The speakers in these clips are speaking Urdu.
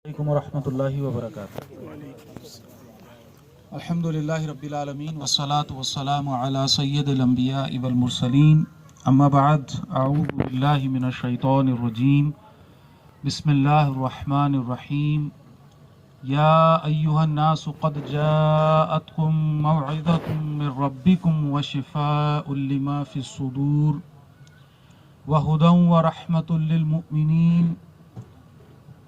علیکم ورحمۃ اللہ وبرکاتہ۔ الحمدللہ رب العالمین والصلاة والسلام علی سید الانبیاء والمرسلین، اما بعد، اعوذ باللہ من الشیطان الرجیم، بسم اللہ الرحمن الرحیم۔ یا ایہا الناس قد جاءتکم موعظۃ من ربکم وشفاء لما فی الصدور وہدی ورحمۃ للمؤمنین،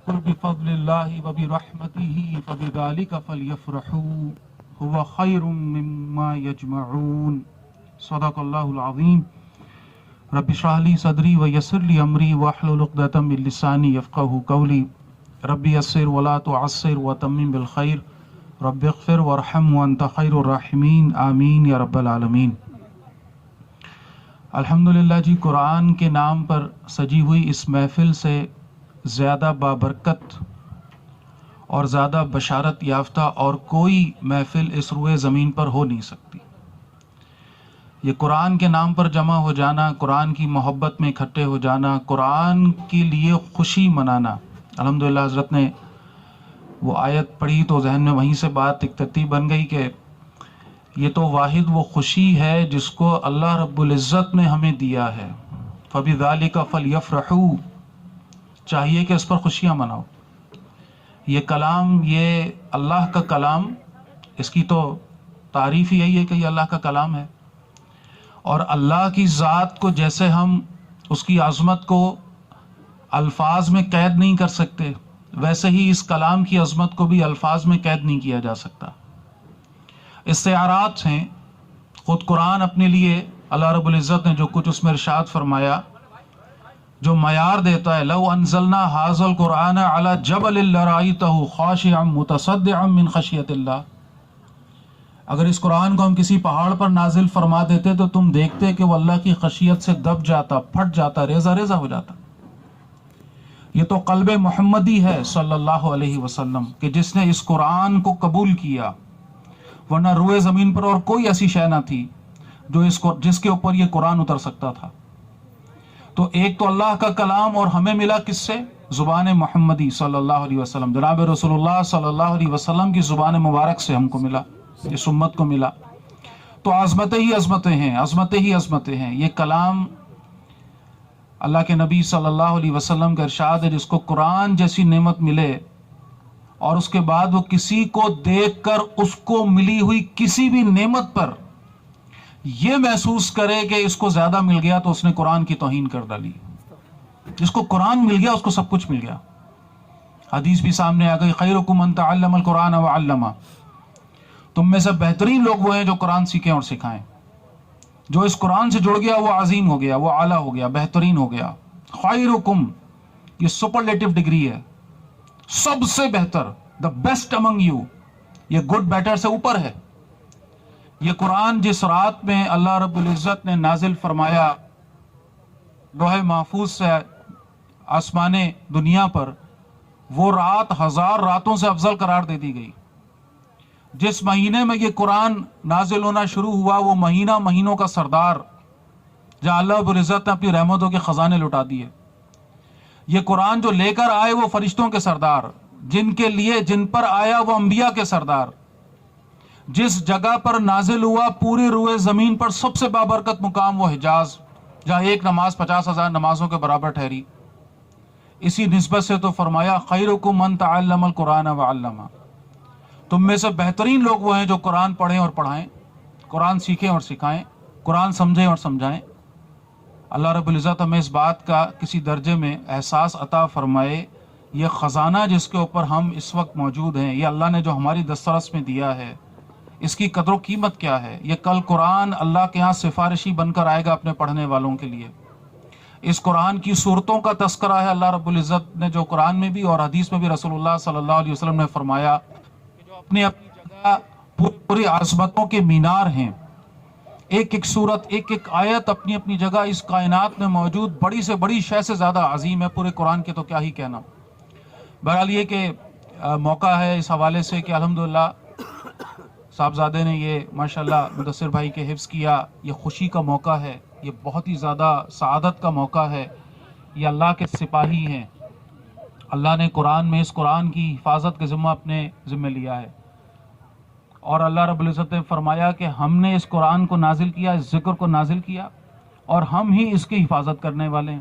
قل بفضل اللہ وبرحمتہ فبذلک فلیفرحوا هو خیر مما یجمعون۔ صدق اللہ العظیم۔ رب اشرح لی صدری ویسر لی امری واحلل عقدۃ من لسانی یفقہوا قولی۔ رب یسر ولا تعسر وتمم بالخیر، رب اغفر وارحم وانت خیر الراحمین، آمین یا رب العالمین۔ الحمدللہ جی، قرآن کے نام پر سجی ہوئی اس محفل سے زیادہ بابرکت اور زیادہ بشارت یافتہ اور کوئی محفل اس روئے زمین پر ہو نہیں سکتی۔ یہ قرآن کے نام پر جمع ہو جانا، قرآن کی محبت میں اکٹھے ہو جانا، قرآن کے لیے خوشی منانا۔ الحمدللہ حضرت نے وہ آیت پڑھی تو ذہن میں وہیں سے بات ایک ترتیب بن گئی کہ یہ تو واحد وہ خوشی ہے جس کو اللہ رب العزت نے ہمیں دیا ہے۔ فَبِذَلِكَ فَلْيَفْرَحُوا، چاہیے کہ اس پر خوشیاں مناؤ۔ یہ کلام، یہ اللہ کا کلام، اس کی تو تعریف ہی یہی ہے کہ یہ اللہ کا کلام ہے، اور اللہ کی ذات کو جیسے ہم اس کی عظمت کو الفاظ میں قید نہیں کر سکتے، ویسے ہی اس کلام کی عظمت کو بھی الفاظ میں قید نہیں کیا جا سکتا۔ استعارات ہیں۔ خود قرآن اپنے لیے اللہ رب العزت نے جو کچھ اس میں ارشاد فرمایا، جو معیار دیتا ہے، لو انزلنا ھذا القرآن علی جبل لرأیتہ خاشعا متصدعا من خشیۃ اللہ، اگر اس قرآن کو ہم کسی پہاڑ پر نازل فرما دیتے تو تم دیکھتے کہ وہ اللہ کی خشیت سے دب جاتا، پھٹ جاتا، ریزہ ریزہ ہو جاتا۔ یہ تو قلب محمدی ہے صلی اللہ علیہ وسلم کہ جس نے اس قرآن کو قبول کیا، ورنہ روئے زمین پر اور کوئی ایسی شے نہ تھی جو جس کے اوپر یہ قرآن اتر سکتا تھا۔ تو ایک تو اللہ کا کلام، اور ہمیں ملا کس سے؟ زبان محمدی صلی اللہ علیہ وسلم، جناب رسول اللہ صلی اللہ علیہ وسلم کی زبان مبارک سے ہم کو ملا، اس امت کو ملا۔ تو عظمتیں ہی عظمتیں ہیں، عظمتیں ہی عظمتیں ہیں۔ یہ کلام اللہ کے نبی صلی اللہ علیہ وسلم کا ارشاد ہے، جس کو قرآن جیسی نعمت ملے اور اس کے بعد وہ کسی کو دیکھ کر اس کو ملی ہوئی کسی بھی نعمت پر یہ محسوس کرے کہ اس کو زیادہ مل گیا تو اس نے قرآن کی توہین کر ڈالی۔ جس کو قرآن مل گیا اس کو سب کچھ مل گیا۔ حدیث بھی سامنے آ گئی، خیرکم من تعلم القرآن وعلمہ، تم میں سے بہترین لوگ وہ ہیں جو قرآن سیکھیں اور سکھائیں۔ جو اس قرآن سے جڑ گیا وہ عظیم ہو گیا، وہ اعلیٰ ہو گیا، بہترین ہو گیا۔ خیرکم، یہ سپرلیٹو ڈگری ہے، سب سے بہتر، دا بیسٹ امنگ یو، یہ گڈ بیٹر سے اوپر ہے۔ یہ قرآن جس رات میں اللہ رب العزت نے نازل فرمایا لوح محفوظ سے آسمان دنیا پر، وہ رات 1000 راتوں سے افضل قرار دے دی گئی۔ جس مہینے میں یہ قرآن نازل ہونا شروع ہوا وہ مہینہ مہینوں کا سردار، جہاں اللہ رب العزت نے اپنی رحمتوں کے خزانے لٹا دیے۔ یہ قرآن جو لے کر آئے وہ فرشتوں کے سردار، جن پر آیا وہ انبیاء کے سردار۔ جس جگہ پر نازل ہوا پوری روئے زمین پر سب سے بابرکت مقام وہ حجاز، جہاں ایک نماز 50,000 نمازوں کے برابر ٹھہری۔ اسی نسبت سے تو فرمایا خیرکم من تعلم القرآن وعلمہ، تم میں سے بہترین لوگ وہ ہیں جو قرآن پڑھیں اور پڑھائیں، قرآن سیکھیں اور سکھائیں، قرآن سمجھیں اور سمجھائیں۔ اللہ رب العزت ہمیں اس بات کا کسی درجے میں احساس عطا فرمائے، یہ خزانہ جس کے اوپر ہم اس وقت موجود ہیں، یہ اللہ نے جو ہماری دسترس میں دیا ہے، اس کی قدر و قیمت کیا ہے۔ یہ کل قرآن اللہ کے ہاں سفارشی بن کر آئے گا اپنے پڑھنے والوں کے لیے۔ اس قرآن کی صورتوں کا تذکرہ ہے اللہ رب العزت نے جو قرآن میں بھی اور حدیث میں بھی رسول اللہ صلی اللہ علیہ وسلم نے فرمایا کہ جو اپنی اپنی جگہ پوری عظمتوں کے مینار ہیں، ایک ایک صورت، ایک ایک آیت اپنی اپنی جگہ اس کائنات میں موجود بڑی سے بڑی شے سے زیادہ عظیم ہے۔ پورے قرآن کے تو کیا ہی کہنا۔ بہرحال یہ کہ موقع ہے اس حوالے سے کہ الحمدللہ صاحبزادے نے یہ ماشاءاللہ مدثر بھائی کے حفظ کیا، یہ خوشی کا موقع ہے، یہ بہت ہی زیادہ سعادت کا موقع ہے۔ یہ اللہ کے سپاہی ہیں اللہ نے قرآن میں اس قرآن کی حفاظت کا ذمہ اپنے ذمہ لیا ہے، اور اللہ رب العزت نے فرمایا کہ ہم نے اس قرآن کو نازل کیا، اس ذکر کو نازل کیا، اور ہم ہی اس کی حفاظت کرنے والے ہیں۔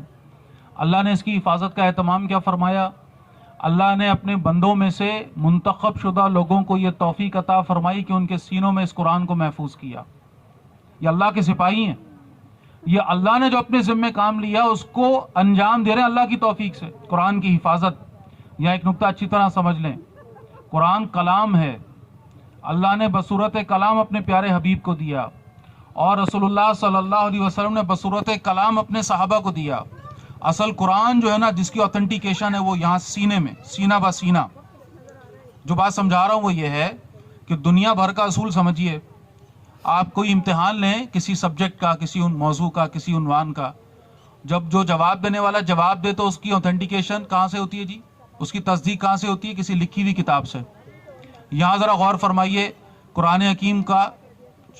اللہ نے اس کی حفاظت کا اہتمام کیا فرمایا؟ اللہ نے اپنے بندوں میں سے منتخب شدہ لوگوں کو یہ توفیق عطا فرمائی کہ ان کے سینوں میں اس قرآن کو محفوظ کیا۔ یہ اللہ کے سپاہی ہیں، یہ اللہ نے جو اپنے ذمہ کام لیا اس کو انجام دے رہے ہیں اللہ کی توفیق سے۔ قرآن کی حفاظت، یا ایک نقطہ اچھی طرح سمجھ لیں، قرآن کلام ہے، اللہ نے بصورت کلام اپنے پیارے حبیب کو دیا، اور رسول اللہ صلی اللہ علیہ وسلم نے بصورت کلام اپنے صحابہ کو دیا۔ اصل قرآن جو ہے نا، جس کی اوتھنٹیکیشن ہے وہ یہاں سینے میں، سینہ با سینہ۔ جو بات سمجھا رہا ہوں وہ یہ ہے کہ دنیا بھر کا اصول سمجھیے، آپ کوئی امتحان لیں کسی سبجیکٹ کا، کسی موضوع کا، کسی عنوان کا، جب جو جواب دینے والا جواب دے تو اس کی اوتھنٹیکیشن کہاں سے ہوتی ہے جی؟ اس کی تصدیق کہاں سے ہوتی ہے؟ کسی لکھی ہوئی کتاب سے۔ یہاں ذرا غور فرمائیے، قرآن حکیم کا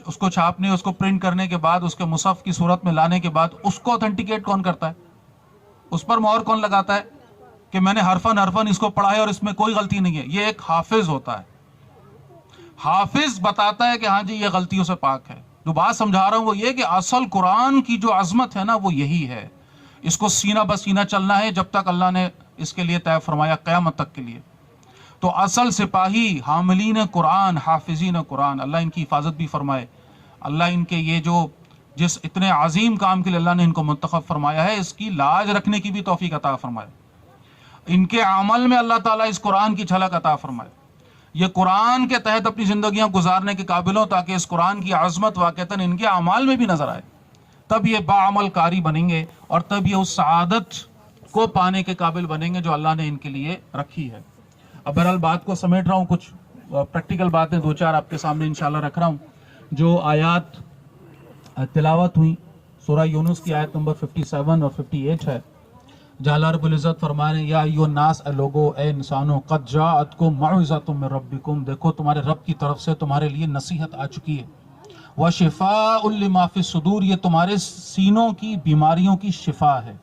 اس کو چھاپنے، اس کو پرنٹ کرنے کے بعد، اس کے مصحف کی صورت میں لانے کے بعد اس کو اوتھنٹیکیٹ کون کرتا ہے؟ اس پر مہر کون لگاتا ہے کہ میں نے حرفاً اس کو پڑھا ہے اور اس میں کوئی غلطی نہیں ہے؟ یہ ایک حافظ ہوتا ہے۔ حافظ بتاتا ہے کہ ہاں جی یہ غلطیوں سے پاک ہے۔ جو بات سمجھا رہا ہوں وہ یہ کہ اصل قرآن کی جو عظمت ہے نا وہ یہی ہے، اس کو سینہ بسینہ چلنا ہے جب تک اللہ نے اس کے لیے طے فرمایا، قیامت تک کے لیے۔ تو اصل سپاہی حاملین قرآن، حافظین قرآن، اللہ ان کی حفاظت بھی فرمائے، اللہ ان کے یہ جو جس اتنے عظیم کام کے لیے اللہ نے ان کو منتخب فرمایا ہے اس کی لاج رکھنے کی بھی توفیق عطا فرمائے، ان کے عمل میں اللہ تعالیٰ اس قرآن کی جھلک عطا فرمائے، یہ قرآن کے تحت اپنی زندگیاں گزارنے کے قابل ہوں، تاکہ اس قرآن کی عظمت واقعتاً ان کے اعمال میں بھی نظر آئے، تب یہ باعمل کاری بنیں گے، اور تب یہ اس سعادت کو پانے کے قابل بنیں گے جو اللہ نے ان کے لیے رکھی ہے۔ اب بہرحال بات کو سمیٹ رہا ہوں، کچھ پریکٹیکل باتیں دو چار آپ کے سامنے انشاءاللہ رکھ رہا ہوں۔ جو آیات تلاوت ہوئی، سورہ یونس کی آیت نمبر 57 اور 58 ہے، جہاں اللہ رب العزت فرما رہے ہیں، یا ایھا الناس، اے لوگو، اے انسانوں، قد جاءتکم موعظۃ من ربکم، دیکھو تمہارے رب کی طرف سے تمہارے لیے نصیحت آ چکی ہے، وشفاء لما فی الصدور، یہ تمہارے سینوں کی بیماریوں کی شفا ہے۔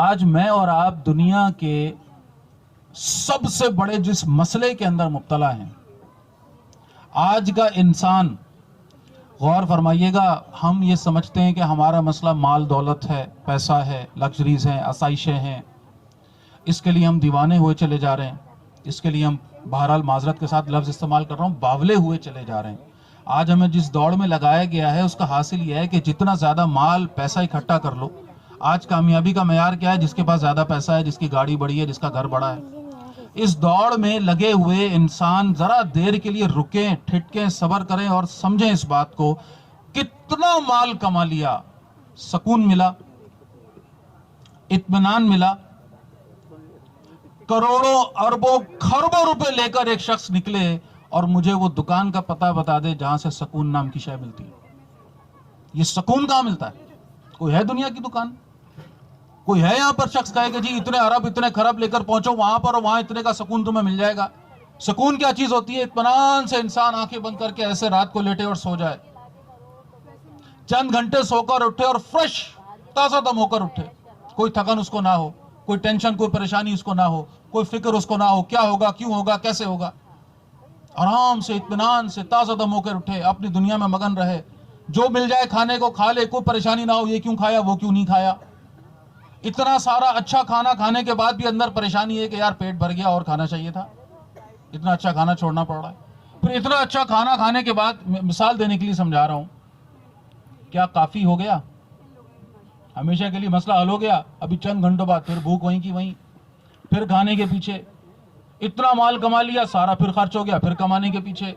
آج میں اور آپ دنیا کے سب سے بڑے جس مسئلے کے اندر مبتلا ہیں، آج کا انسان، غور فرمائیے گا، ہم یہ سمجھتے ہیں کہ ہمارا مسئلہ مال دولت ہے، پیسہ ہے، لگژریز ہیں، آسائشیں ہیں، اس کے لیے ہم دیوانے ہوئے چلے جا رہے ہیں، اس کے لیے ہم بہرحال معذرت کے ساتھ لفظ استعمال کر رہا ہوں، باولے ہوئے چلے جا رہے ہیں۔ آج ہمیں جس دوڑ میں لگایا گیا ہے اس کا حاصل یہ ہے کہ جتنا زیادہ مال پیسہ اکٹھا کر لو۔ آج کامیابی کا معیار کیا ہے؟ جس کے پاس زیادہ پیسہ ہے، جس کی گاڑی بڑی ہے، جس کا گھر بڑا ہے۔ اس دوڑ میں لگے ہوئے انسان ذرا دیر کے لیے رکیں، ٹھٹکیں، صبر کریں اور سمجھیں اس بات کو، کتنا مال کما لیا، سکون ملا، اطمینان ملا، کروڑوں اربوں کھربوں روپے لے کر ایک شخص نکلے اور مجھے وہ دکان کا پتہ بتا دے جہاں سے سکون نام کی شے ملتی ہے۔ یہ سکون کہاں ملتا ہے؟ کوئی ہے دنیا کی دکان؟ کوئی ہے یہاں پر شخص کہے کہ جی اتنے ارب اتنے کھرب لے کر پہنچو وہاں پر اور وہاں اتنے کا سکون تمہیں مل جائے گا؟ سکون کیا چیز ہوتی ہے؟ اطمینان سے انسان آنکھیں بند کر کے ایسے رات کو لیٹے اور سو جائے، چند گھنٹے سو کر اٹھے اور فریش تازہ دم ہو کر اٹھے، کوئی تھکن اس کو نہ ہو، کوئی ٹینشن، کوئی پریشانی اس کو نہ ہو، کوئی فکر اس کو نہ ہو، کیا ہوگا، کیوں ہوگا، کیسے ہوگا، آرام سے اطمینان سے تازہ دم ہو کر اٹھے، اپنی دنیا میں مگن رہے، جو مل جائے کھانے کو کھا لے، کوئی پریشانی نہ ہو یہ کیوں کھایا وہ کیوں نہیں کھایا۔ اتنا سارا اچھا کھانا کھانے کے بعد بھی اندر پریشانی ہے کہ یار پیٹ بھر گیا اور کھانا چاہیے تھا، اتنا اچھا کھانا چھوڑنا پڑ رہا ہے۔ پھر اتنا اچھا کھانا کھانے کے بعد، مثال دینے کے لیے سمجھا رہا ہوں، کیا کافی ہو گیا؟ ہمیشہ کے لیے مسئلہ حل ہو گیا؟ ابھی چند گھنٹوں بعد پھر بھوک وہیں کی وہیں، پھر کھانے کے پیچھے، اتنا مال کما لیا سارا پھر خرچ ہو گیا، پھر کمانے کے پیچھے،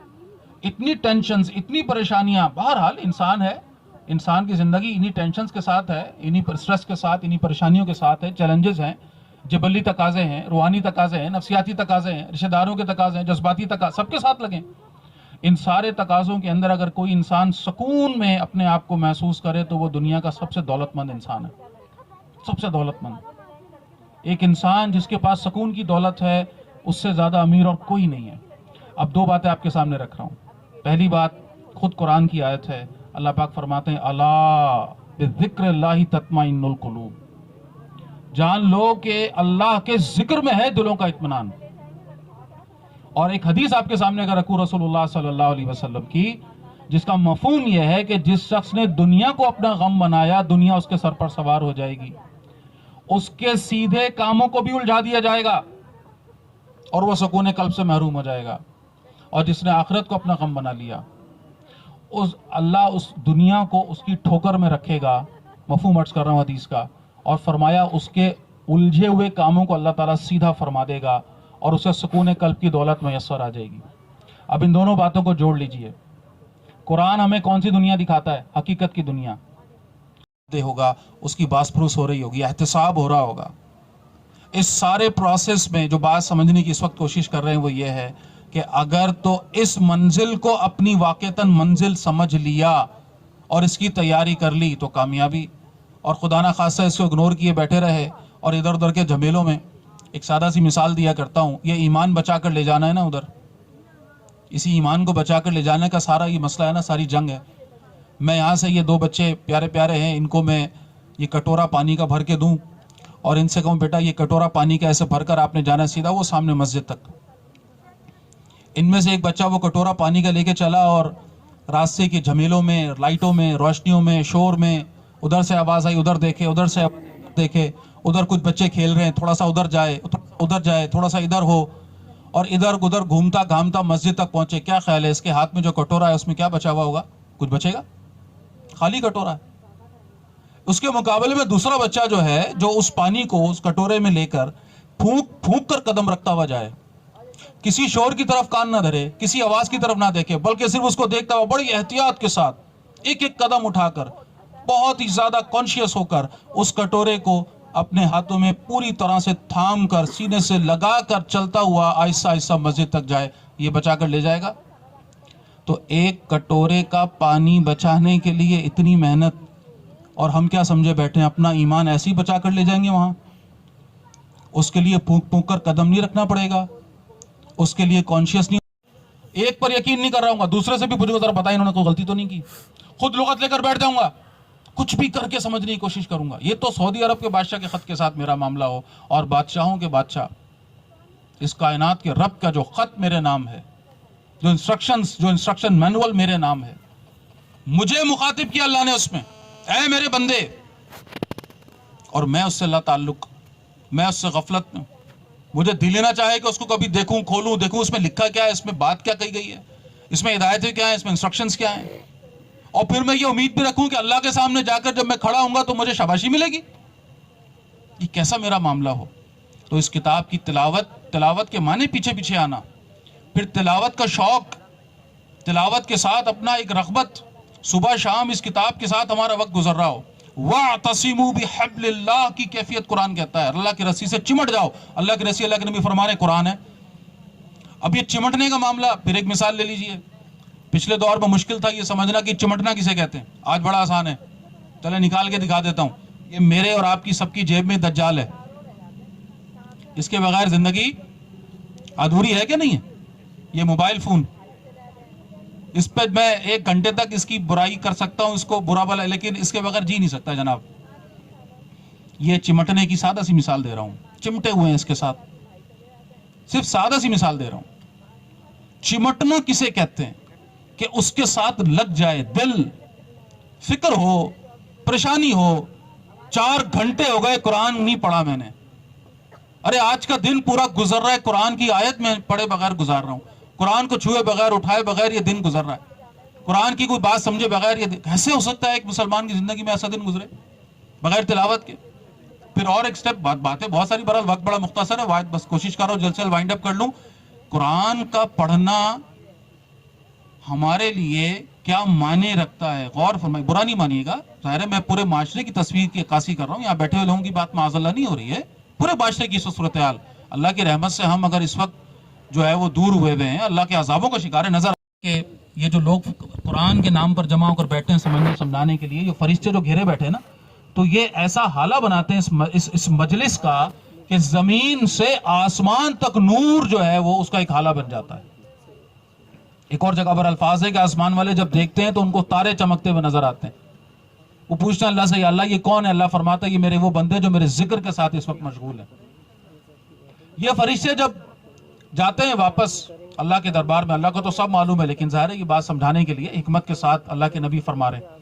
اتنی ٹینشنز، اتنی پریشانیاں۔ بہرحال انسان ہے، انسان کی زندگی انہی ٹینشنز کے ساتھ ہے، انہی سٹریس کے ساتھ، انہی پریشانیوں کے ساتھ ہے، چیلنجز ہیں، جبلی تقاضے ہیں، روحانی تقاضے ہیں، نفسیاتی تقاضے ہیں، رشتہ داروں کے تقاضے ہیں، جذباتی تقاضے، سب کے ساتھ لگیں۔ ان سارے تقاضوں کے اندر اگر کوئی انسان سکون میں اپنے آپ کو محسوس کرے تو وہ دنیا کا سب سے دولت مند انسان ہے، سب سے دولت مند۔ ایک انسان جس کے پاس سکون کی دولت ہے اس سے زیادہ امیر اور کوئی نہیں ہے۔ اب دو باتیں آپ کے سامنے رکھ رہا ہوں۔ پہلی بات خود قرآن کی آیت ہے، اللہ پاک فرماتے ہیں الا بذکر اللہ تطمئن القلوب، جان لو کہ اللہ کے ذکر میں ہے دلوں کا اطمینان. اور ایک حدیث آپ کے سامنے اگر رکھوں رسول اللہ صلی اللہ علیہ وسلم کی، جس کا مفہوم یہ ہے کہ جس شخص نے دنیا کو اپنا غم بنایا، دنیا اس کے سر پر سوار ہو جائے گی، اس کے سیدھے کاموں کو بھی الجھا دیا جائے گا اور وہ سکون قلب سے محروم ہو جائے گا. اور جس نے آخرت کو اپنا غم بنا لیا، اللہ اس دنیا کو اس کی ٹھوکر میں رکھے گا، مفہوم عرض کر رہا ہوں حدیث کا، اور فرمایا اس کے الجھے ہوئے کاموں کو اللہ تعالیٰ سیدھا فرما دے گا اور اسے سکون قلب کی دولت میسر آ جائے گی. اب ان دونوں باتوں کو جوڑ لیجئے. قرآن ہمیں کون سی دنیا دکھاتا ہے؟ حقیقت کی دنیا ہوگا، اس کی باس پروس ہو رہی ہوگی، احتساب ہو رہا ہوگا. اس سارے پروسیس میں جو بات سمجھنے کی اس وقت کوشش کر رہے ہیں وہ یہ ہے کہ اگر تو اس منزل کو اپنی واقعتاً منزل سمجھ لیا اور اس کی تیاری کر لی تو کامیابی، اور خدا نہ خاصہ اس کو اگنور کیے بیٹھے رہے اور ادھر ادھر کے جھمیلوں میں. ایک سادہ سی مثال دیا کرتا ہوں، یہ ایمان بچا کر لے جانا ہے نا، ادھر اسی ایمان کو بچا کر لے جانے کا سارا یہ مسئلہ ہے نا، ساری جنگ ہے. میں یہاں سے یہ دو بچے پیارے پیارے ہیں، ان کو میں یہ کٹورا پانی کا بھر کے دوں اور ان سے کہوں بیٹا یہ کٹورا پانی کا ایسے بھر کر آپ نے جانا سیدھا وہ سامنے مسجد تک. ان میں سے ایک بچہ وہ کٹورا پانی کا لے کے چلا اور راستے کے جھمیلوں میں، لائٹوں میں، روشنیوں میں، شور میں، ادھر سے آواز آئی ادھر دیکھے، ادھر سے دیکھے، ادھر کچھ بچے کھیل رہے ہیں، تھوڑا سا ادھر جائے، تھوڑا سا ادھر ہو، اور ادھر ادھر گھومتا گھامتا مسجد تک پہنچے. کیا خیال ہے اس کے ہاتھ میں جو کٹورا ہے اس میں کیا بچا ہوا ہوگا؟ کچھ بچے گا؟ خالی کٹورا ہے. اس کے مقابلے میں دوسرا بچہ جو ہے، جو اس پانی کو اس کٹورے میں لے کر پھونک کر قدم رکھتا ہوا جائے، کسی شور کی طرف کان نہ دھرے، کسی آواز کی طرف نہ دیکھے، بلکہ صرف اس کو دیکھتا ہوا بڑی احتیاط کے ساتھ ایک ایک قدم اٹھا کر بہت ہی زیادہ کانشیس ہو کر اس کٹورے کو اپنے ہاتھوں میں پوری طرح سے تھام کر سینے سے لگا کر چلتا ہوا آہستہ آہستہ مسجد تک جائے، یہ بچا کر لے جائے گا؟ تو ایک کٹورے کا پانی بچانے کے لیے اتنی محنت، اور ہم کیا سمجھے بیٹھے ہیں اپنا ایمان ایسے ہی بچا کر لے جائیں گے وہاں؟ اس کے لیے پھونک کر قدم نہیں رکھنا پڑے گا، اس کے لیے کانشیس نہیں. ایک پر یقین نہیں کر رہا ہوں گا، دوسرے سے بھی مجھے ذرا بتائیں انہوں نے کوئی غلطی تو نہیں کی. خود لغت لے کر بیٹھ جاؤں گا، کچھ بھی کر کے سمجھنے کی کوشش کروں گا. یہ تو سعودی عرب کے بادشاہ کے خط کے ساتھ میرا معاملہ ہو، اور بادشاہوں کے بادشاہ، اس کائنات کے رب کا جو خط میرے نام ہے، جو انسٹرکشن مینول میرے نام ہے، مجھے مخاطب کیا اللہ نے اس میں، اے میرے بندے، اور میں اس سے اللہ تعلق، میں اس سے غفلت میں. مجھے دل لینا چاہے کہ اس کو کبھی دیکھوں، کھولوں، دیکھوں اس میں لکھا کیا ہے، اس میں بات کیا کہی گئی ہے، اس میں ہدایتیں کیا ہیں، اس میں انسٹرکشنز کیا ہیں، اور پھر میں یہ امید بھی رکھوں کہ اللہ کے سامنے جا کر جب میں کھڑا ہوں گا تو مجھے شاباشی ملے گی. یہ کیسا میرا معاملہ ہو. تو اس کتاب کی تلاوت کے معنی پیچھے آنا، پھر تلاوت کا شوق، تلاوت کے ساتھ اپنا ایک رغبت، صبح شام اس کتاب کے ساتھ ہمارا وقت گزر رہا ہو. وَاعْتَصِمُوا بِحَبْلِ اللَّهِ کی کیفیت قرآن کہتا ہے، اللہ کی رسی سے چمٹ جاؤ. اللہ کی رسی، اللہ کے نبی فرما رہے قرآن ہے. اب یہ چمٹنے کا معاملہ، پھر ایک مثال لے لیجئے. پچھلے دور میں مشکل تھا یہ سمجھنا کہ چمٹنا کسے کہتے ہیں، آج بڑا آسان ہے. چلے نکال کے دکھا دیتا ہوں. یہ میرے اور آپ کی سب کی جیب میں دجال ہے، اس کے بغیر زندگی ادھوری ہے کہ نہیں ہے. یہ موبائل فون، اس پہ میں 1 گھنٹے تک اس کی برائی کر سکتا ہوں، اس کو برا بلا، لیکن اس کے بغیر جی نہیں سکتا جناب. یہ چمٹنے کی سادہ سی مثال دے رہا ہوں، چمٹے ہوئے ہیں اس کے ساتھ، صرف سادہ سی مثال دے رہا ہوں. چمٹنا کسے کہتے ہیں؟ کہ اس کے ساتھ لگ جائے دل، فکر ہو، پریشانی ہو. 4 گھنٹے ہو گئے قرآن نہیں پڑھا میں نے، ارے آج کا دن پورا گزر رہا ہے قرآن کی آیت میں پڑھے بغیر گزار رہا ہوں، قرآن کو چھوئے بغیر اٹھائے بغیر یہ دن گزر رہا ہے، قرآن کی کوئی بات سمجھے بغیر یہ دن. کیسے ہو سکتا ہے ایک مسلمان کی زندگی میں ایسا دن گزرے بغیر تلاوت کے؟ پھر اور ایک سٹیپ، باتیں بہت ساری، برحال وقت بڑا مختصر ہے، بس کوشش کر رہا ہوں جلد سے جلد وائنڈ اپ کر لوں. قرآن کا پڑھنا ہمارے لیے کیا معنی رکھتا ہے، غور فرمائیے، برا نہیں مانیے گا. ظاہر ہے میں پورے معاشرے کی تصویر کی عکاسی کر رہا ہوں، یہاں بیٹھے ہوئے لوگوں کی بات معاذ اللہ نہیں ہو رہی ہے، پورے معاشرے کی صورتحال. اللہ کی رحمت سے ہم اگر اس وقت جو ہے وہ دور ہوئے ہیں، اللہ کے عذابوں کا شکار ہے. نظر کہ یہ جو لوگ قرآن کے نام پر جمع ہو کر بیٹھے ہیں سمجھانے کے لیے، یہ فرشتے جو گھیرے بیٹھے ہیں نا، تو یہ ایسا حالہ بناتے ہیں اس مجلس کا کہ زمین سے آسمان تک نور جو ہے وہ اس کا ایک حالہ بن جاتا ہے. ایک اور جگہ پر الفاظ ہے کہ آسمان والے جب دیکھتے ہیں تو ان کو تارے چمکتے ہوئے نظر آتے ہیں. وہ پوچھتے ہیں اللہ سے، یا اللہ یہ کون ہے؟ اللہ فرماتا ہے یہ میرے وہ بندے جو میرے ذکر کے ساتھ اس وقت مشغول ہیں۔ یہ فرشتے جب جاتے ہیں واپس اللہ کے دربار میں، اللہ کو تو سب معلوم ہے، لیکن ظاہر ہے یہ بات سمجھانے کے لیے حکمت کے ساتھ اللہ کے نبی فرما رہے ہیں